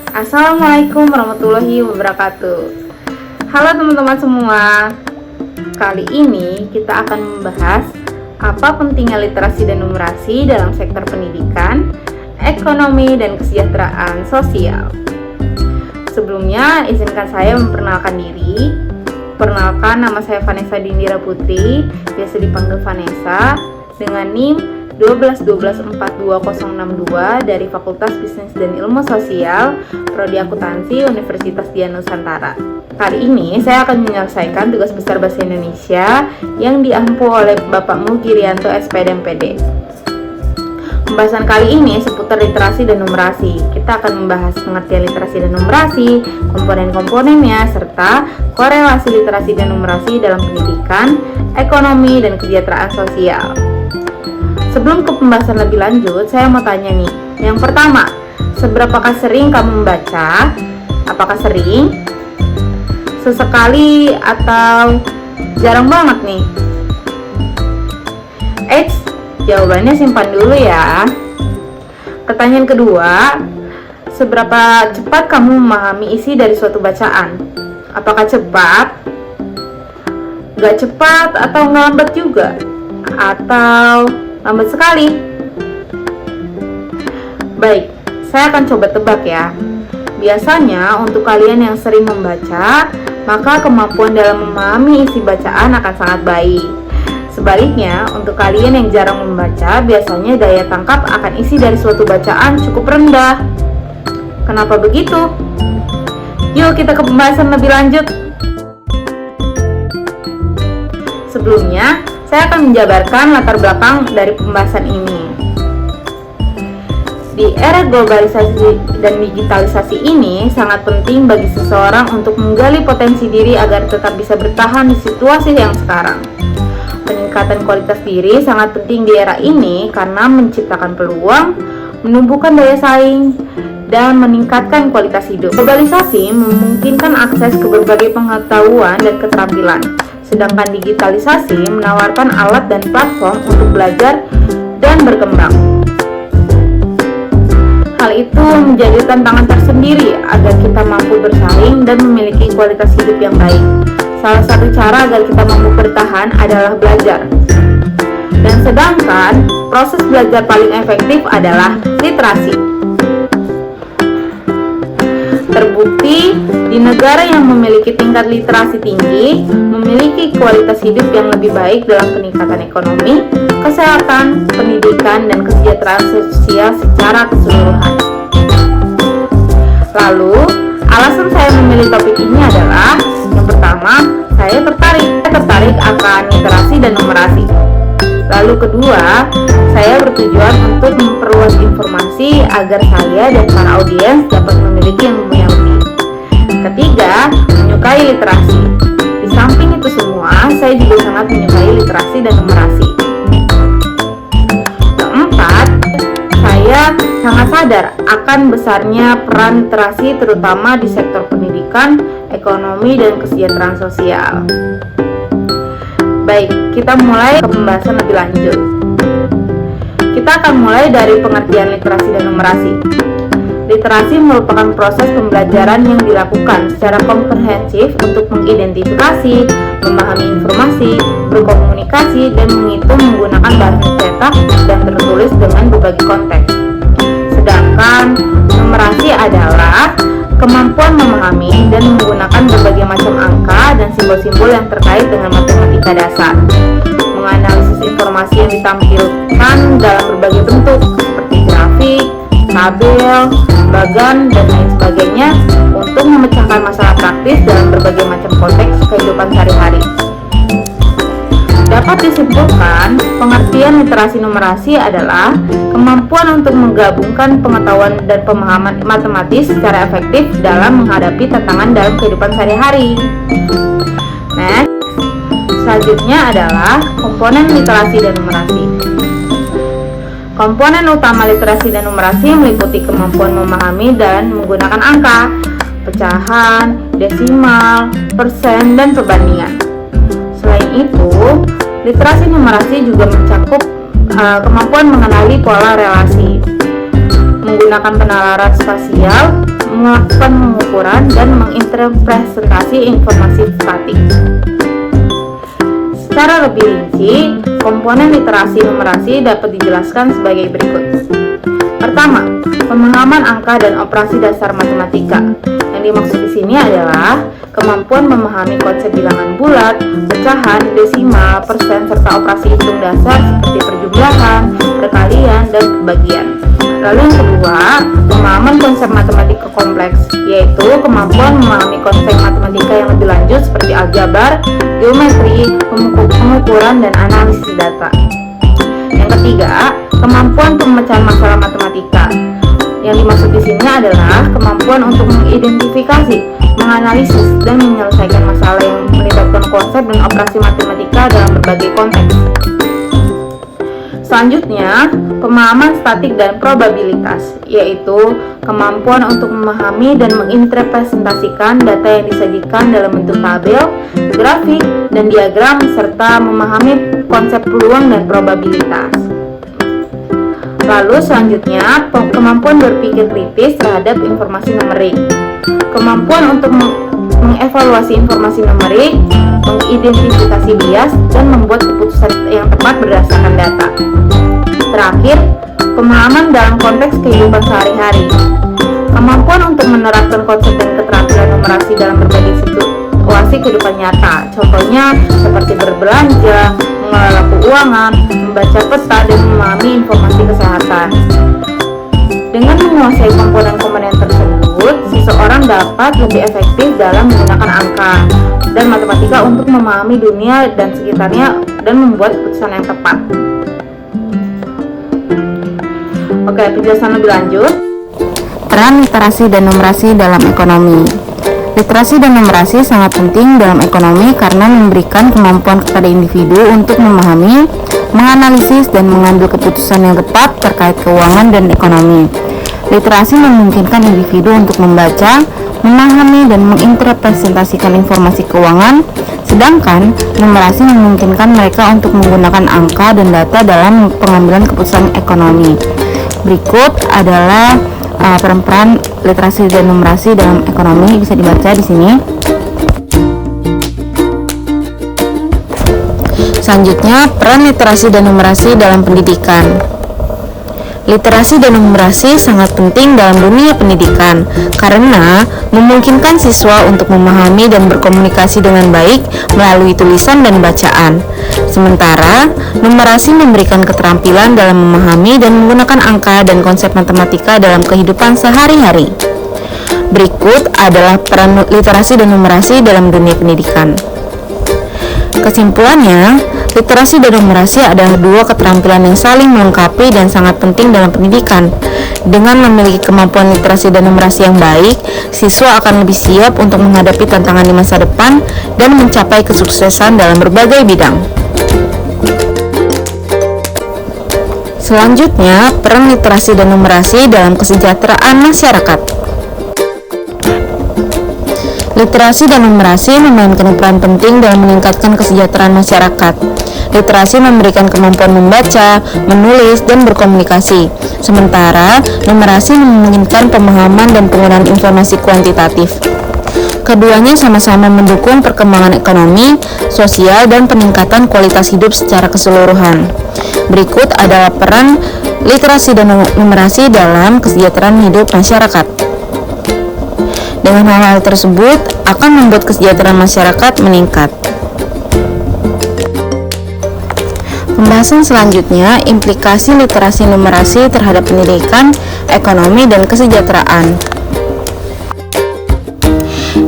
Assalamualaikum warahmatullahi wabarakatuh. Halo teman-teman semua. Kali ini kita akan membahas apa pentingnya literasi dan numerasi dalam sektor pendidikan, ekonomi, dan kesejahteraan sosial. Sebelumnya, izinkan saya memperkenalkan diri. Perkenalkan, nama saya Vanessa Dindira Putri, biasa dipanggil Vanessa, dengan NIM 12124262 dari Fakultas Bisnis dan Ilmu Sosial, Prodi Akuntansi Universitas Dian Nusantara. Kali ini saya akan menyelesaikan tugas besar Bahasa Indonesia yang diampu oleh Bapak Mugirianto SPD MPD. Pembahasan kali ini seputar literasi dan numerasi. Kita akan membahas pengertian literasi dan numerasi, komponen-komponennya, serta korelasi literasi dan numerasi dalam pendidikan, ekonomi, dan kesejahteraan sosial. Sebelum ke pembahasan lebih lanjut, saya mau tanya nih. Yang pertama, seberapakah sering kamu membaca? Apakah sering? Sesekali atau jarang banget nih? Eits, jawabannya simpan dulu ya. Pertanyaan kedua, seberapa cepat kamu memahami isi dari suatu bacaan? Apakah cepat? Gak cepat atau nggak lambat juga? Atau lambat sekali? Baik, saya akan coba tebak ya. Biasanya untuk kalian yang sering membaca, maka kemampuan dalam memahami isi bacaan akan sangat baik. Sebaliknya, untuk kalian yang jarang membaca, biasanya daya tangkap akan isi dari suatu bacaan cukup rendah. Kenapa begitu? Yuk kita ke pembahasan lebih lanjut. Sebelumnya, saya akan menjabarkan latar belakang dari pembahasan ini. Di era globalisasi dan digitalisasi ini, sangat penting bagi seseorang untuk menggali potensi diri agar tetap bisa bertahan di situasi yang sekarang. Peningkatan kualitas diri sangat penting di era ini karena menciptakan peluang, menumbuhkan daya saing, dan meningkatkan kualitas hidup. Globalisasi memungkinkan akses ke berbagai pengetahuan dan keterampilan. Sedangkan digitalisasi menawarkan alat dan platform untuk belajar dan berkembang. Hal itu menjadi tantangan tersendiri agar kita mampu bersaing dan memiliki kualitas hidup yang baik. Salah satu cara agar kita mampu bertahan adalah belajar. Dan sedangkan proses belajar paling efektif adalah literasi. Terbukti, di negara yang memiliki tingkat literasi tinggi, memiliki kualitas hidup yang lebih baik dalam peningkatan ekonomi, kesehatan, pendidikan, dan kesejahteraan sosial secara keseluruhan. Lalu, alasan saya memilih topik ini adalah, yang pertama, saya tertarik akan literasi dan numerasi. Lalu kedua, saya bertujuan untuk memperluas informasi agar saya dan para audiens dapat memiliki ilmu yang lebih. Ketiga, menyukai literasi. Di samping itu semua, saya juga sangat menyukai literasi dan numerasi. Keempat, saya sangat sadar akan besarnya peran literasi terutama di sektor pendidikan, ekonomi, dan kesejahteraan sosial. Baik, kita mulai ke pembahasan lebih lanjut. Kita akan mulai dari pengertian literasi dan numerasi. Literasi merupakan proses pembelajaran yang dilakukan secara komprehensif untuk mengidentifikasi, memahami informasi, berkomunikasi, dan menghitung menggunakan bahasa cetak dan tertulis dengan berbagai konteks. Sedangkan numerasi adalah kemampuan memahami dan menggunakan berbagai macam angka dan simbol-simbol yang terkait dengan matematika dasar, menganalisis informasi yang ditampilkan dalam berbagai bentuk seperti grafik, tabel, bagan, dan lain sebagainya untuk memecahkan masalah praktis dalam berbagai macam konteks kehidupan sehari-hari. Dapat disimpulkan, pengertian literasi numerasi adalah kemampuan untuk menggabungkan pengetahuan dan pemahaman matematis secara efektif dalam menghadapi tantangan dalam kehidupan sehari-hari. Next, selanjutnya adalah komponen literasi dan numerasi. Komponen utama literasi dan numerasi meliputi kemampuan memahami dan menggunakan angka, pecahan, desimal, persen, dan perbandingan. Selain itu, literasi numerasi juga mencakup kemampuan mengenali pola relasi, menggunakan penalaran spasial, melakukan pengukuran dan menginterpretasi informasi statik. Secara lebih rinci, komponen literasi numerasi dapat dijelaskan sebagai berikut. Pertama, pemahaman angka dan operasi dasar matematika. Yang dimaksud di sini adalah kemampuan memahami konsep bilangan bulat, pecahan, desimal, persen, serta operasi hitung dasar seperti perjumlahan, perkalian, dan pembagian. Lalu yang kedua, pemahaman konsep matematika kompleks, yaitu kemampuan memahami konsep matematika yang lebih lanjut seperti aljabar, geometri, pengukuran, dan analisis data. Yang ketiga, kemampuan pemecahan masalah matematika. Yang dimaksud di sini adalah kemampuan untuk mengidentifikasi, menganalisis, dan menyelesaikan masalah yang melibatkan konsep dan operasi matematika dalam berbagai konteks. Selanjutnya, pemahaman statik dan probabilitas, yaitu kemampuan untuk memahami dan menginterpretasikan data yang disajikan dalam bentuk tabel, grafik, dan diagram, serta memahami konsep peluang dan probabilitas. Lalu selanjutnya, kemampuan berpikir kritis terhadap informasi numerik. Kemampuan untuk mengevaluasi informasi numerik, mengidentifikasi bias, dan membuat keputusan yang tepat berdasarkan data. Terakhir, pemahaman dalam konteks kehidupan sehari-hari. Kemampuan untuk menerapkan konsep dan keterampilan numerasi dalam berbagai situasi kehidupan nyata. Contohnya seperti berbelanja, mengelola keuangan, membaca peta, dan memahami informasi kesehatan. Dengan menguasai komponen-komponen tersebut, seseorang dapat lebih efektif dalam menggunakan angka dan matematika untuk memahami dunia dan sekitarnya dan membuat keputusan yang tepat. Oke, penjelasan lebih lanjut. Peran literasi dan numerasi dalam ekonomi. Literasi dan numerasi sangat penting dalam ekonomi karena memberikan kemampuan kepada individu untuk memahami, menganalisis, dan mengambil keputusan yang tepat terkait keuangan dan ekonomi. Literasi memungkinkan individu untuk membaca, memahami, dan menginterpretasikan informasi keuangan, sedangkan numerasi memungkinkan mereka untuk menggunakan angka dan data dalam pengambilan keputusan ekonomi. Berikut adalah peran literasi dan numerasi dalam ekonomi, bisa dibaca di sini. Selanjutnya, peran literasi dan numerasi dalam pendidikan. Literasi dan numerasi sangat penting dalam dunia pendidikan karena memungkinkan siswa untuk memahami dan berkomunikasi dengan baik melalui tulisan dan bacaan. Sementara, numerasi memberikan keterampilan dalam memahami dan menggunakan angka dan konsep matematika dalam kehidupan sehari-hari. Berikut adalah peran literasi dan numerasi dalam dunia pendidikan. Kesimpulannya, literasi dan numerasi adalah dua keterampilan yang saling melengkapi dan sangat penting dalam pendidikan. Dengan memiliki kemampuan literasi dan numerasi yang baik, siswa akan lebih siap untuk menghadapi tantangan di masa depan dan mencapai kesuksesan dalam berbagai bidang. Selanjutnya, peran literasi dan numerasi dalam kesejahteraan masyarakat. Literasi dan numerasi memainkan peran penting dalam meningkatkan kesejahteraan masyarakat. Literasi memberikan kemampuan membaca, menulis, dan berkomunikasi. Sementara, numerasi memungkinkan pemahaman dan penggunaan informasi kuantitatif. Keduanya sama-sama mendukung perkembangan ekonomi, sosial, dan peningkatan kualitas hidup secara keseluruhan. Berikut adalah peran literasi dan numerasi dalam kesejahteraan hidup masyarakat. Dengan hal-hal tersebut akan membuat kesejahteraan masyarakat meningkat. Pembahasan selanjutnya, implikasi literasi numerasi terhadap pendidikan, ekonomi, dan kesejahteraan.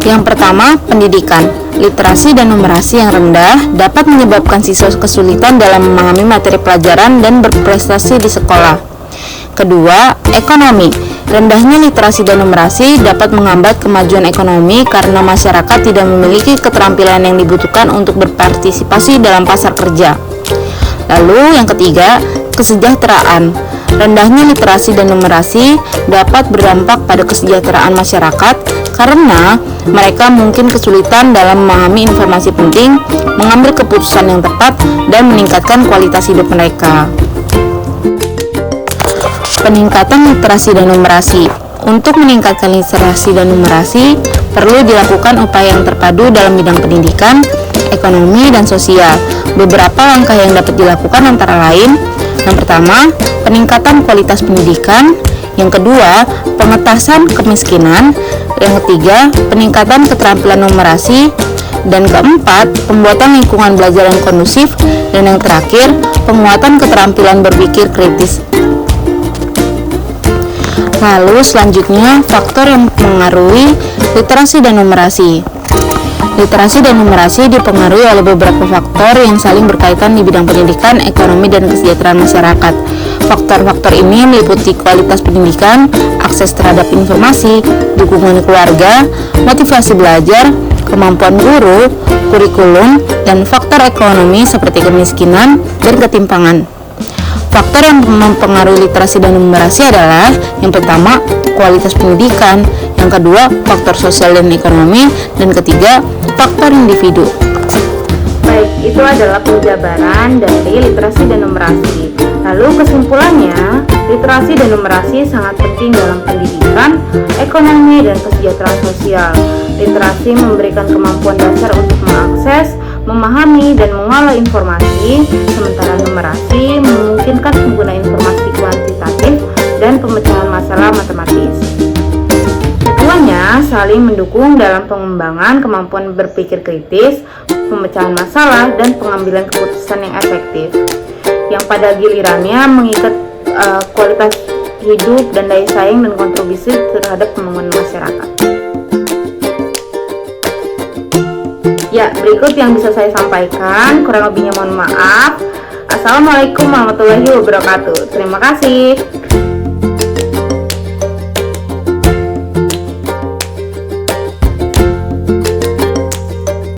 Yang pertama, pendidikan. Literasi dan numerasi yang rendah dapat menyebabkan siswa kesulitan dalam memahami materi pelajaran dan berprestasi di sekolah. Kedua, ekonomi. Rendahnya literasi dan numerasi dapat menghambat kemajuan ekonomi karena masyarakat tidak memiliki keterampilan yang dibutuhkan untuk berpartisipasi dalam pasar kerja. Lalu yang ketiga, kesejahteraan. Rendahnya literasi dan numerasi dapat berdampak pada kesejahteraan masyarakat karena mereka mungkin kesulitan dalam memahami informasi penting, mengambil keputusan yang tepat, dan meningkatkan kualitas hidup mereka. Peningkatan literasi dan numerasi. Untuk meningkatkan literasi dan numerasi, perlu dilakukan upaya yang terpadu dalam bidang pendidikan, ekonomi, dan sosial. Beberapa langkah yang dapat dilakukan antara lain: yang pertama, peningkatan kualitas pendidikan; yang kedua, pengentasan kemiskinan; yang ketiga, peningkatan keterampilan numerasi; dan keempat, pembuatan lingkungan belajar yang kondusif; dan yang terakhir, penguatan keterampilan berpikir kritis. Lalu selanjutnya, faktor yang mempengaruhi literasi dan numerasi. Literasi dan numerasi dipengaruhi oleh beberapa faktor yang saling berkaitan di bidang pendidikan, ekonomi, dan kesejahteraan masyarakat. Faktor-faktor ini meliputi kualitas pendidikan, akses terhadap informasi, dukungan keluarga, motivasi belajar, kemampuan guru, kurikulum, dan faktor ekonomi seperti kemiskinan dan ketimpangan. Faktor yang mempengaruhi literasi dan numerasi adalah: yang pertama, kualitas pendidikan; yang kedua, faktor sosial dan ekonomi; dan ketiga, faktor individu. Baik, itu adalah penjabaran dari literasi dan numerasi. Lalu kesimpulannya, literasi dan numerasi sangat penting dalam pendidikan, ekonomi, dan kesejahteraan sosial. Literasi memberikan kemampuan dasar untuk mengakses, memahami, dan mengolah informasi, sementara numerasi memungkinkan pengguna informasi kuantitatif dan pemecahan masalah matematis. Keduanya saling mendukung dalam pengembangan kemampuan berpikir kritis, pemecahan masalah, dan pengambilan keputusan yang efektif, yang pada gilirannya mengikat kualitas hidup dan daya saing dan kontribusi terhadap pembangunan masyarakat. Ya, berikut yang bisa saya sampaikan, kurang lebihnya mohon maaf. Assalamualaikum warahmatullahi wabarakatuh. Terima kasih.